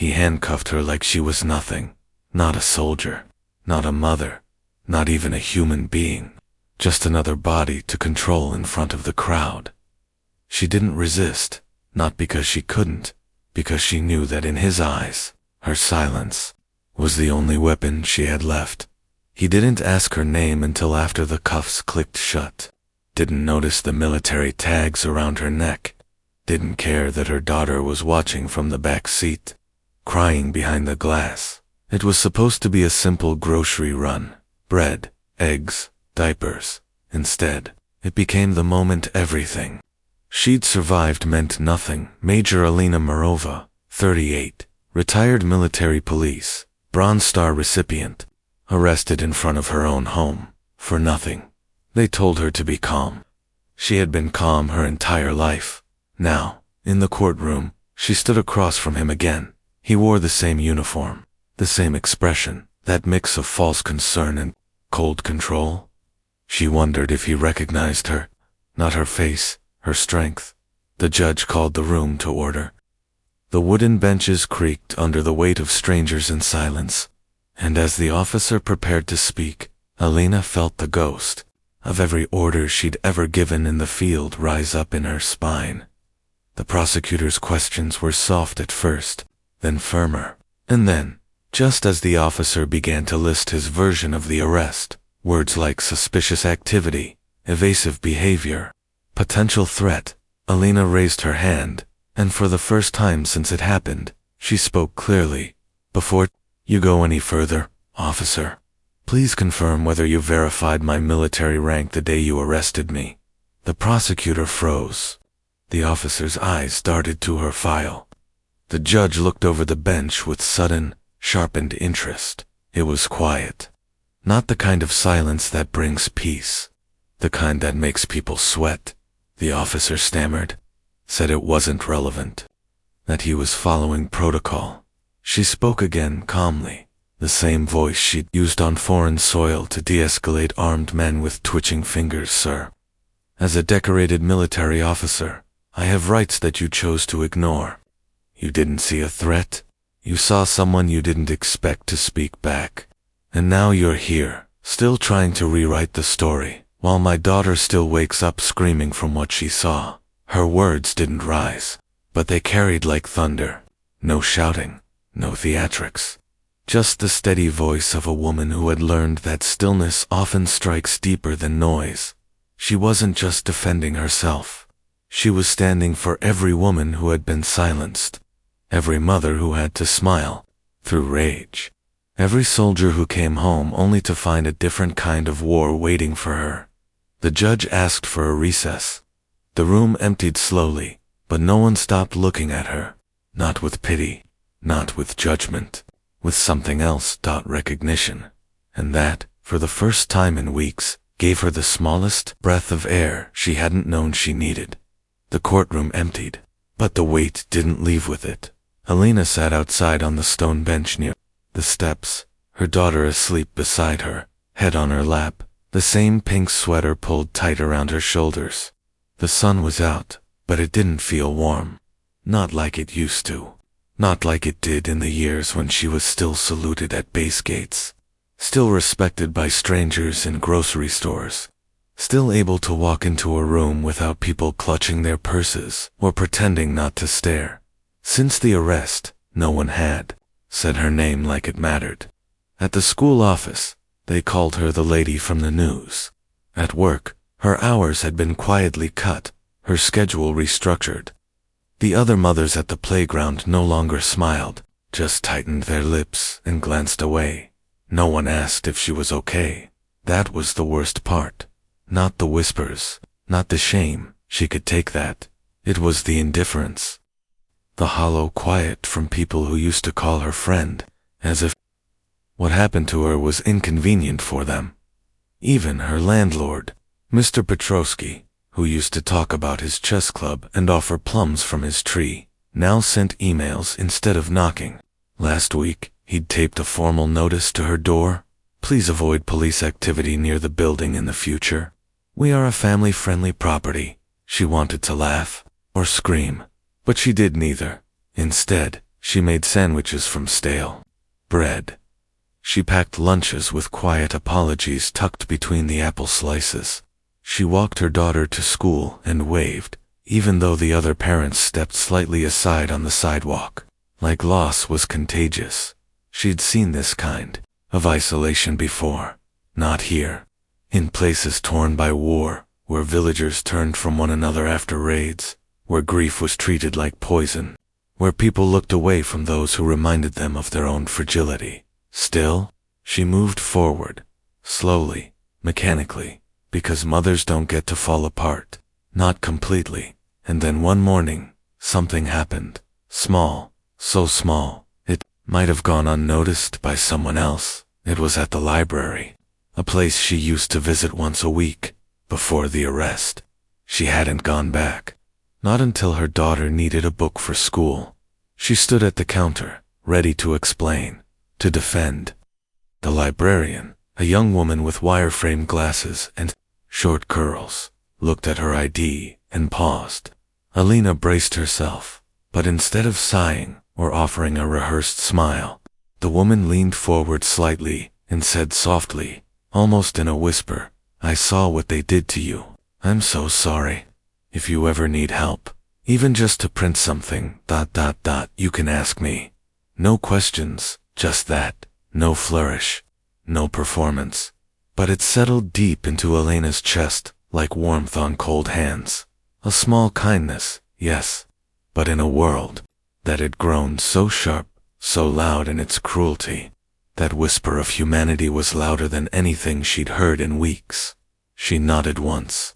He handcuffed her like she was nothing. Not a soldier, not a mother, not even a human being. Just another body to control in front of the crowd. She didn't resist, not because she couldn't, because she knew that in his eyes, her silence was the only weapon she had left. He didn't ask her name until after the cuffs clicked shut. Didn't notice the military tags around her neck. Didn't care that her daughter was watching from the back seat, crying behind the glass. It was supposed to be a simple grocery run. Bread, eggs, diapers. Instead, it became the moment everything she'd survived meant nothing. Major Alina Morova, 38, retired military police, Bronze Star recipient, arrested in front of her own home, for nothing. They told her to be calm. She had been calm her entire life. Now, in the courtroom, she stood across from him again. He wore the same uniform, the same expression, that mix of false concern and cold control. She wondered if he recognized her, not her face, her strength. The judge called the room to order. The wooden benches creaked under the weight of strangers in silence, and as the officer prepared to speak, Alina felt the ghost of every order she'd ever given in the field rise up in her spine. The prosecutor's questions were soft at first, then firmer, and then, just as the officer began to list his version of the arrest, words like suspicious activity, evasive behavior, potential threat, Alina raised her hand, and for the first time since it happened, she spoke clearly. Before you go any further, officer, please confirm whether you verified my military rank the day you arrested me. The prosecutor froze. The officer's eyes darted to her file. The judge looked over the bench with sudden, sharpened interest. It was quiet. Not the kind of silence that brings peace. The kind that makes people sweat. The officer stammered, said it wasn't relevant, that he was following protocol. She spoke again calmly, the same voice she'd used on foreign soil to de-escalate armed men with twitching fingers. Sir, as a decorated military officer, I have rights that you chose to ignore. You didn't see a threat. You saw someone you didn't expect to speak back. And now you're here, still trying to rewrite the story, while my daughter still wakes up screaming from what she saw. Her words didn't rise, but they carried like thunder. No shouting, no theatrics. Just the steady voice of a woman who had learned that stillness often strikes deeper than noise. She wasn't just defending herself. She was standing for every woman who had been silenced, every mother who had to smile through rage, every soldier who came home only to find a different kind of war waiting for her. The judge asked for a recess. The room emptied slowly, but no one stopped looking at her. Not with pity, not with judgment, with something else. Recognition. And that, for the first time in weeks, gave her the smallest breath of air she hadn't known she needed. The courtroom emptied, but the weight didn't leave with it. Alina sat outside on the stone bench near the steps, her daughter asleep beside her, head on her lap, the same pink sweater pulled tight around her shoulders. The sun was out, but it didn't feel warm. Not like it used to. Not like it did in the years when she was still saluted at base gates, still respected by strangers in grocery stores, still able to walk into a room without people clutching their purses or pretending not to stare. Since the arrest, no one had said her name like it mattered. At the school office, they called her the lady from the news. At work, her hours had been quietly cut, her schedule restructured. The other mothers at the playground no longer smiled, just tightened their lips and glanced away. No one asked if she was okay. That was the worst part. Not the whispers, not the shame, she could take that. It was the indifference. The hollow quiet from people who used to call her friend, as if what happened to her was inconvenient for them. Even her landlord, Mr. Petrovsky, who used to talk about his chess club and offer plums from his tree, now sent emails instead of knocking. Last week, he'd taped a formal notice to her door. Please avoid police activity near the building in the future. We are a family-friendly property. She wanted to laugh or scream, but she did neither. Instead, She made sandwiches from stale bread. She packed lunches with quiet apologies tucked between the apple slices. She walked her daughter to school and waved, even though the other parents stepped slightly aside on the sidewalk. Like loss was contagious. She'd seen this kind of isolation before. Not here. In places torn by war, where villagers turned from one another after raids, where grief was treated like poison, where people looked away from those who reminded them of their own fragility. Still, she moved forward, slowly, mechanically, because mothers don't get to fall apart. Not completely. And then one morning, something happened. Small, so small, it might have gone unnoticed by someone else. It was at the library, a place she used to visit once a week, before the arrest. She hadn't gone back. Not until her daughter needed a book for school. She stood at the counter, ready to explain, to defend. The librarian, a young woman with wireframe glasses and short curls, looked at her ID and paused. Alina braced herself, but instead of sighing or offering a rehearsed smile, the woman leaned forward slightly and said softly, almost in a whisper, "I saw what they did to you. I'm so sorry. If you ever need help, even just to print something, you can ask me. No questions, just that, no flourish, no performance." But it settled deep into Elena's chest, like warmth on cold hands. A small kindness, yes, but in a world that had grown so sharp, so loud in its cruelty, that whisper of humanity was louder than anything she'd heard in weeks. She nodded once,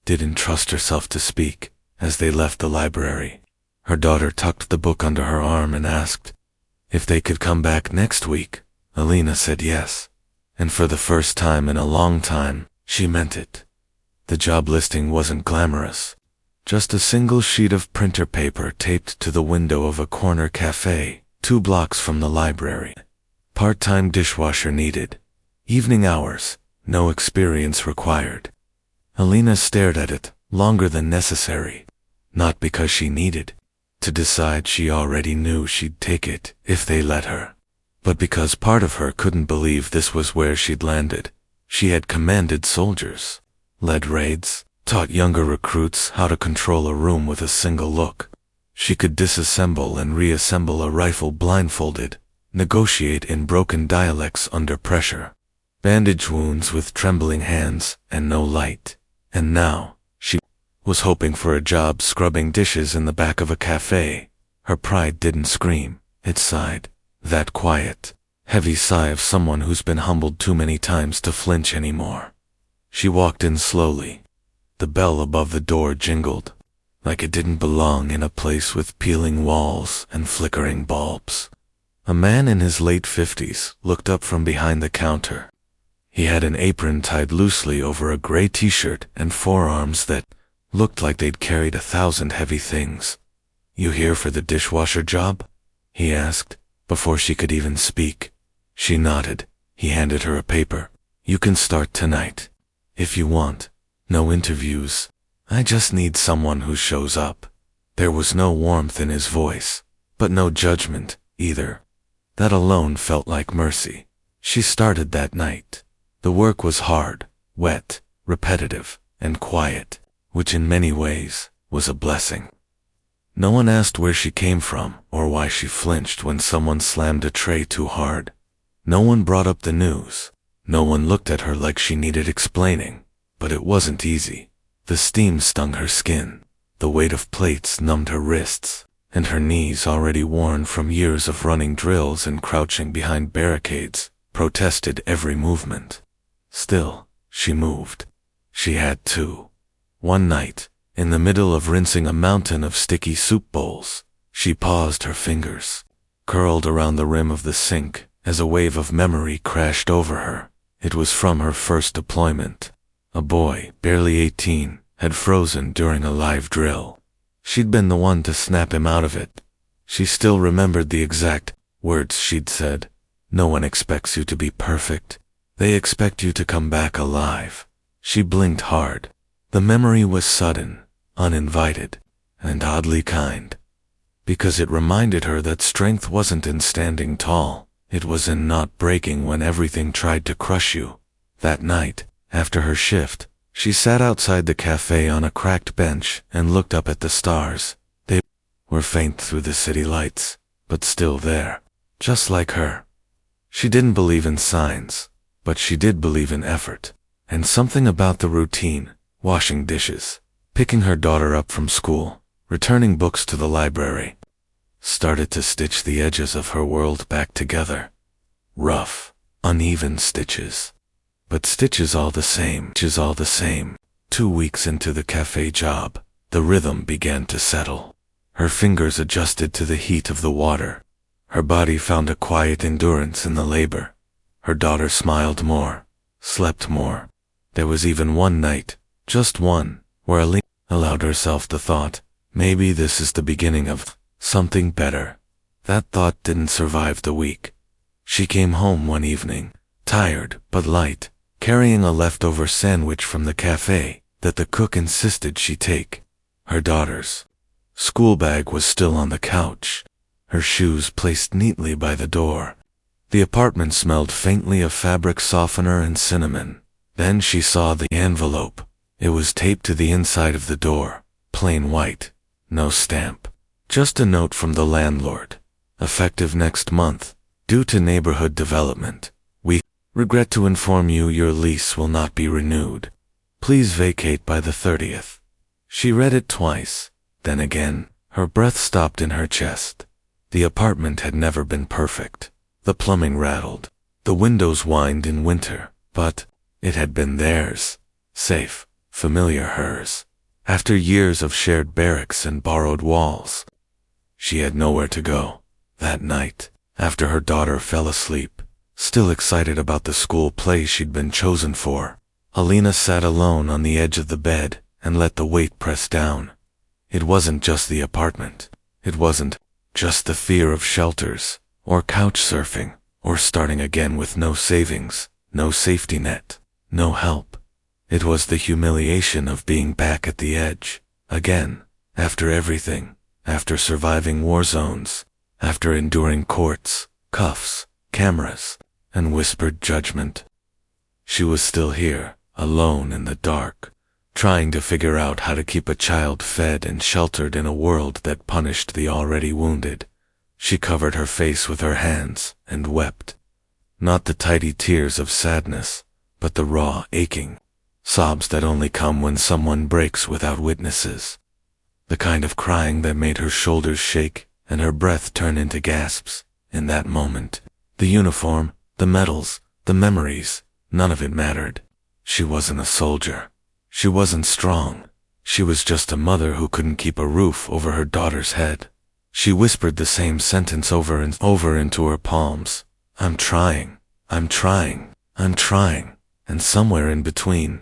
didn't trust herself to speak, as they left the library. Her daughter tucked the book under her arm and asked if they could come back next week. Alina said yes, and for the first time in a long time, she meant it. The job listing wasn't glamorous. Just a single sheet of printer paper taped to the window of a corner cafe, 2 blocks from the library. Part-time dishwasher needed. Evening hours, no experience required. Alina stared at it, longer than necessary. Not because she needed to decide. She already knew she'd take it if they let her. But because part of her couldn't believe this was where she'd landed. She had commanded soldiers, led raids, taught younger recruits how to control a room with a single look. She could disassemble and reassemble a rifle blindfolded, negotiate in broken dialects under pressure, bandage wounds with trembling hands and no light. And now, she was hoping for a job scrubbing dishes in the back of a cafe. Her pride didn't scream, it sighed. That quiet, heavy sigh of someone who's been humbled too many times to flinch anymore. She walked in slowly. The bell above the door jingled, like it didn't belong in a place with peeling walls and flickering bulbs. A man in his late 50s looked up from behind the counter. He had an apron tied loosely over a gray t-shirt and forearms that looked like they'd carried 1,000 heavy things. "You here for the dishwasher job?" he asked, before she could even speak. She nodded. He handed her a paper. "You can start tonight, if you want. No interviews. I just need someone who shows up." There was no warmth in his voice, but no judgment, either. That alone felt like mercy. She started that night. The work was hard, wet, repetitive, and quiet, which in many ways was a blessing. No one asked where she came from or why she flinched when someone slammed a tray too hard. No one brought up the news. No one looked at her like she needed explaining. But it wasn't easy. The steam stung her skin. The weight of plates numbed her wrists, and her knees, already worn from years of running drills and crouching behind barricades, protested every movement. Still, she moved. She had to. One night, in the middle of rinsing a mountain of sticky soup bowls, she paused. Her fingers curled around the rim of the sink as a wave of memory crashed over her. It was from her first deployment. A boy, barely 18, had frozen during a live drill. She'd been the one to snap him out of it. She still remembered the exact words she'd said. "No one expects you to be perfect. They expect you to come back alive." She blinked hard. The memory was sudden, uninvited, and oddly kind. because it reminded her that strength wasn't in standing tall, it was in not breaking when everything tried to crush you. That night, after her shift, she sat outside the cafe on a cracked bench and looked up at the stars. They were faint through the city lights, but still there, just like her. She didn't believe in signs, but she did believe in effort, and something about the routine, washing dishes, picking her daughter up from school, returning books to the library, started to stitch the edges of her world back together. Rough, uneven stitches. But stitches all the same. 2 weeks into the cafe job, the rhythm began to settle. Her fingers adjusted to the heat of the water. Her body found a quiet endurance in the labor. Her daughter smiled more, slept more. There was even one night, just one, where Alina allowed herself the thought, maybe this is the beginning of something better. That thought didn't survive the week. She came home one evening, tired but light, carrying a leftover sandwich from the cafe that the cook insisted she take. Her daughter's school bag was still on the couch, her shoes placed neatly by the door. The apartment smelled faintly of fabric softener and cinnamon. Then she saw the envelope. It was taped to the inside of the door, plain white, no stamp. Just a note from the landlord. Effective next month, due to neighborhood development. We regret to inform you your lease will not be renewed. Please vacate by the 30th. She read it twice. Then again, her breath stopped in her chest. The apartment had never been perfect. The plumbing rattled. The windows whined in winter, but it had been theirs. Safe, familiar hers. After years of shared barracks and borrowed walls. She had nowhere to go. That night, after her daughter fell asleep, still excited about the school play she'd been chosen for, Alina sat alone on the edge of the bed and let the weight press down. It wasn't just the apartment. It wasn't just the fear of shelters, or couch surfing, or starting again with no savings, no safety net, no help. It was the humiliation of being back at the edge, again, after everything, after surviving war zones, after enduring courts, cuffs, cameras, and whispered judgment. She was still here, alone in the dark, trying to figure out how to keep a child fed and sheltered in a world that punished the already wounded. She covered her face with her hands and wept. Not the tidy tears of sadness, but the raw, aching sobs that only come when someone breaks without witnesses. The kind of crying that made her shoulders shake and her breath turn into gasps. In that moment, the uniform, the medals, the memories, none of it mattered. She wasn't a soldier. She wasn't strong. She was just a mother who couldn't keep a roof over her daughter's head. She whispered the same sentence over and over into her palms. I'm trying, I'm trying, I'm trying, and somewhere in between,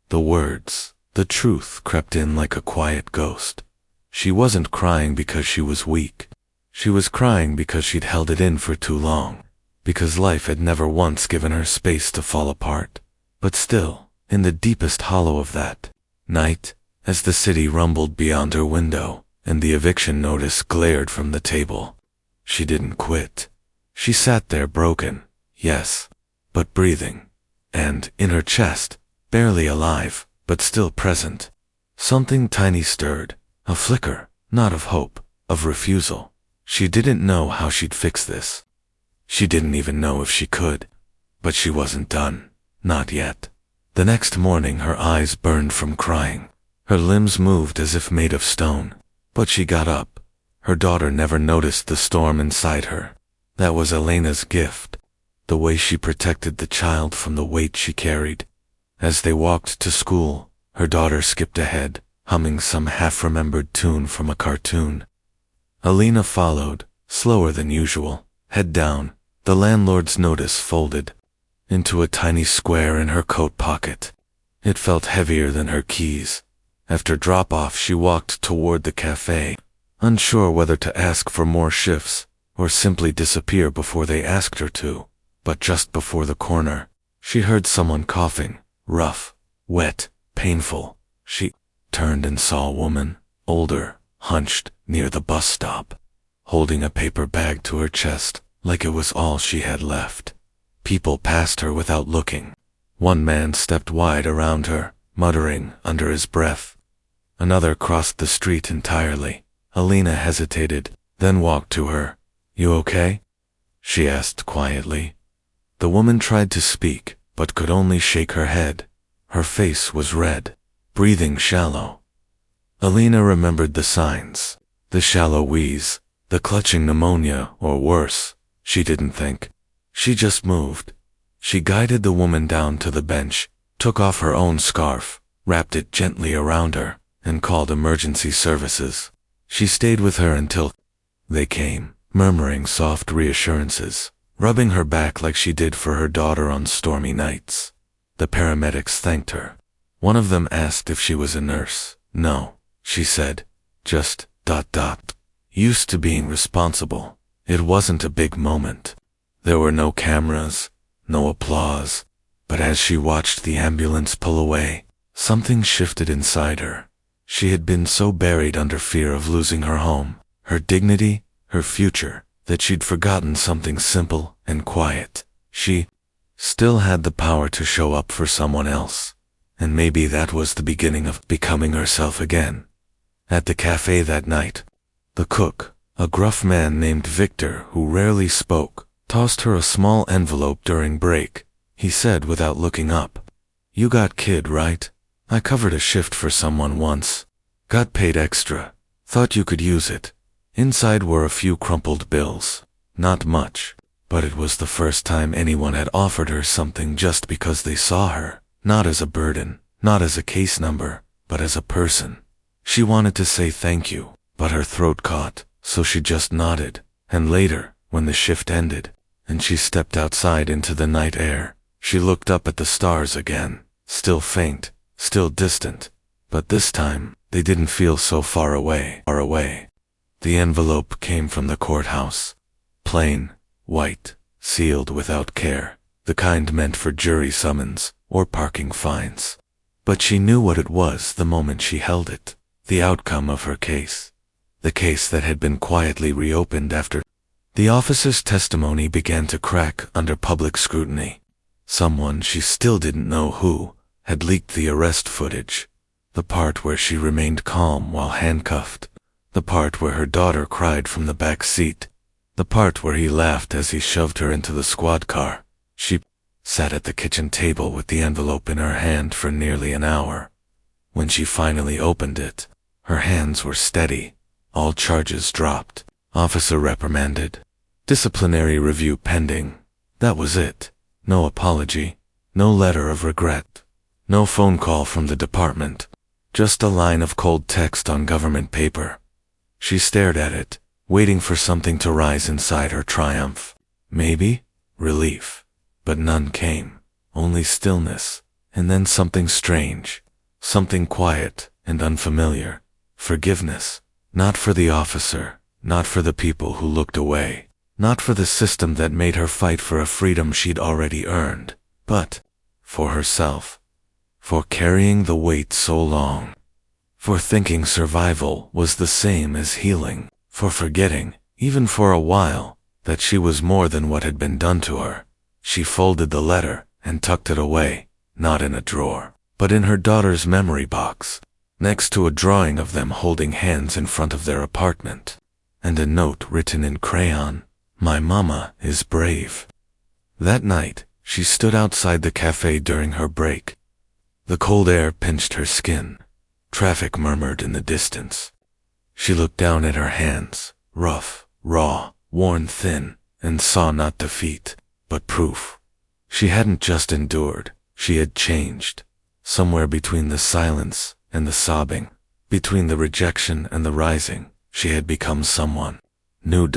the words, the truth crept in like a quiet ghost. She wasn't crying because she was weak. She was crying because she'd held it in for too long, because life had never once given her space to fall apart. But still, in the deepest hollow of that night, as the city rumbled beyond her window, and the eviction notice glared from the table, she didn't quit. She sat there broken, yes, but breathing. And, in her chest, barely alive, but still present, something tiny stirred, a flicker, not of hope, of refusal. She didn't know how she'd fix this. She didn't even know if she could. But she wasn't done. Not yet. The next morning her eyes burned from crying. Her limbs moved as if made of stone. But she got up. Her daughter never noticed the storm inside her. That was Elena's gift. The way she protected the child from the weight she carried. As they walked to school, her daughter skipped ahead, humming some half-remembered tune from a cartoon. Alina followed, slower than usual, head down, the landlord's notice folded into a tiny square in her coat pocket. It felt heavier than her keys. After drop-off, she walked toward the cafe, unsure whether to ask for more shifts or simply disappear before they asked her to. But just before the corner, she heard someone coughing, rough, wet, painful. She turned and saw a woman, older, hunched, near the bus stop, holding a paper bag to her chest like it was all she had left. People passed her without looking. One man stepped wide around her, muttering under his breath. Another crossed the street entirely. Alina hesitated, then walked to her. "You okay?" she asked quietly. The woman tried to speak, but could only shake her head. Her face was red, breathing shallow. Alina remembered the signs. The shallow wheeze, the clutching pneumonia, or worse. She didn't think. She just moved. She guided the woman down to the bench, took off her own scarf, wrapped it gently around her, and called emergency services. She stayed with her until they came, murmuring soft reassurances, rubbing her back like she did for her daughter on stormy nights. The paramedics thanked her. One of them asked if she was a nurse. "No," she said, just ... Used to being responsible. It wasn't a big moment. There were no cameras, no applause, but as she watched the ambulance pull away, something shifted inside her. She had been so buried under fear of losing her home, her dignity, her future, that she'd forgotten something simple and quiet. She still had the power to show up for someone else, and maybe that was the beginning of becoming herself again. At the cafe that night, the cook, a gruff man named Victor who rarely spoke, tossed her a small envelope during break. He said without looking up, "You got kid, right? I covered a shift for someone once. Got paid extra. Thought you could use it." Inside were a few crumpled bills. Not much, but it was the first time anyone had offered her something just because they saw her, not as a burden, not as a case number, but as a person. She wanted to say thank you, but her throat caught, so she just nodded. And later, when the shift ended, and she stepped outside into the night air, she looked up at the stars again, still faint, still distant, but this time, they didn't feel so far away. The envelope came from the courthouse. Plain, white, sealed without care, the kind meant for jury summons or parking fines. But she knew what it was the moment she held it, the outcome of her case. The case that had been quietly reopened after the officer's testimony began to crack under public scrutiny. Someone, she still didn't know who, had leaked the arrest footage. The part where she remained calm while handcuffed. The part where her daughter cried from the back seat. The part where he laughed as he shoved her into the squad car. She sat at the kitchen table with the envelope in her hand for nearly an hour. When she finally opened it, her hands were steady. All charges dropped. Officer reprimanded. Disciplinary review pending. That was it. No apology. No letter of regret. No phone call from the department. Just a line of cold text on government paper. She stared at it, waiting for something to rise inside her triumph. Maybe relief. But none came. Only stillness. And then something strange. Something quiet and unfamiliar. Forgiveness. Not for the officer, not for the people who looked away, not for the system that made her fight for a freedom she'd already earned, but for herself. For carrying the weight so long. For thinking survival was the same as healing. For forgetting, even for a while, that she was more than what had been done to her. She folded the letter and tucked it away, not in a drawer, but in her daughter's memory box, next to a drawing of them holding hands in front of their apartment, and a note written in crayon, "My mama is brave." That night, she stood outside the cafe during her break. The cold air pinched her skin. Traffic murmured in the distance. She looked down at her hands, rough, raw, worn thin, and saw not defeat, but proof. She hadn't just endured, she had changed. Somewhere between the silence and the sobbing, between the rejection and the rising, she had become someone new.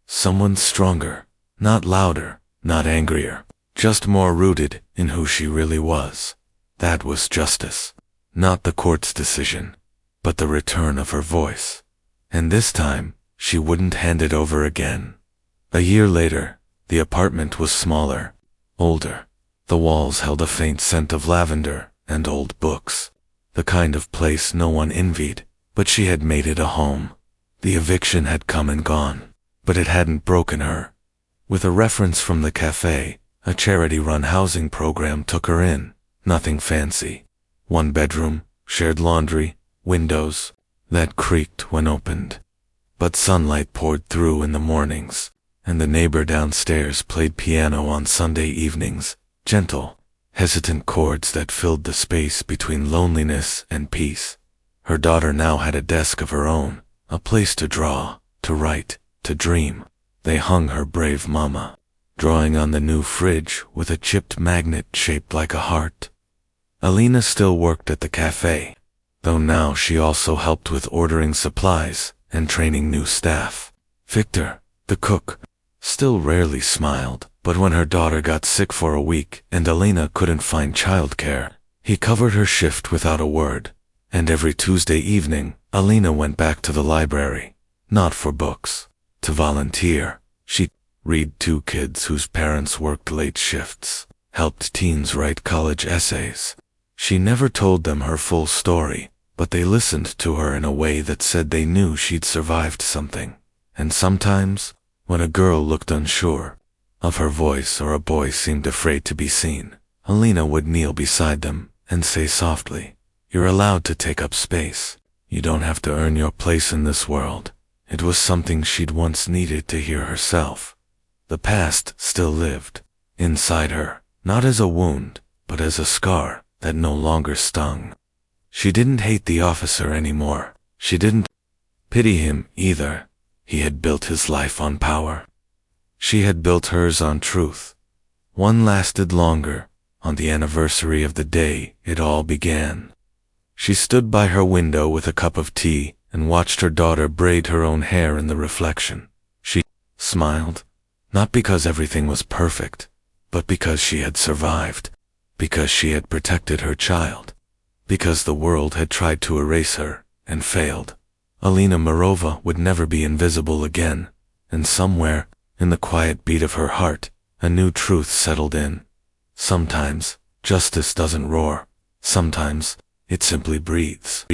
Someone stronger, not louder, not angrier, just more rooted in who she really was. That was justice. Not the court's decision, but the return of her voice. And this time, she wouldn't hand it over again. A year later, the apartment was smaller, older. The walls held a faint scent of lavender and old books. The kind of place no one envied, but she had made it a home. The eviction had come and gone, but it hadn't broken her. With a reference from the cafe, a charity-run housing program took her in. Nothing fancy. 1 bedroom, shared laundry, windows that creaked when opened. But sunlight poured through in the mornings, and the neighbor downstairs played piano on Sunday evenings, gentle, hesitant chords that filled the space between loneliness and peace. Her daughter now had a desk of her own, a place to draw, to write, to dream. They hung her brave mama, drawing on the new fridge with a chipped magnet shaped like a heart. Alina still worked at the cafe, though now she also helped with ordering supplies and training new staff. Victor, the cook, still rarely smiled, but when her daughter got sick for a week and Alina couldn't find childcare, he covered her shift without a word. And every Tuesday evening, Alina went back to the library, not for books, to volunteer. She'd read to kids whose parents worked late shifts, helped teens write college essays. She never told them her full story, but they listened to her in a way that said they knew she'd survived something. And sometimes, when a girl looked unsure of her voice or a boy seemed afraid to be seen, Alina would kneel beside them and say softly, "You're allowed to take up space. You don't have to earn your place in this world." It was something she'd once needed to hear herself. The past still lived inside her, not as a wound, but as a scar that no longer stung. She didn't hate the officer anymore. She didn't pity him either. He had built his life on power. She had built hers on truth. One lasted longer, on the anniversary of the day it all began. She stood by her window with a cup of tea and watched her daughter braid her own hair in the reflection. She smiled, not because everything was perfect, but because she had survived, because she had protected her child, because the world had tried to erase her and failed. Alina Morova would never be invisible again, and somewhere, in the quiet beat of her heart, a new truth settled in. Sometimes, justice doesn't roar. Sometimes, it simply breathes.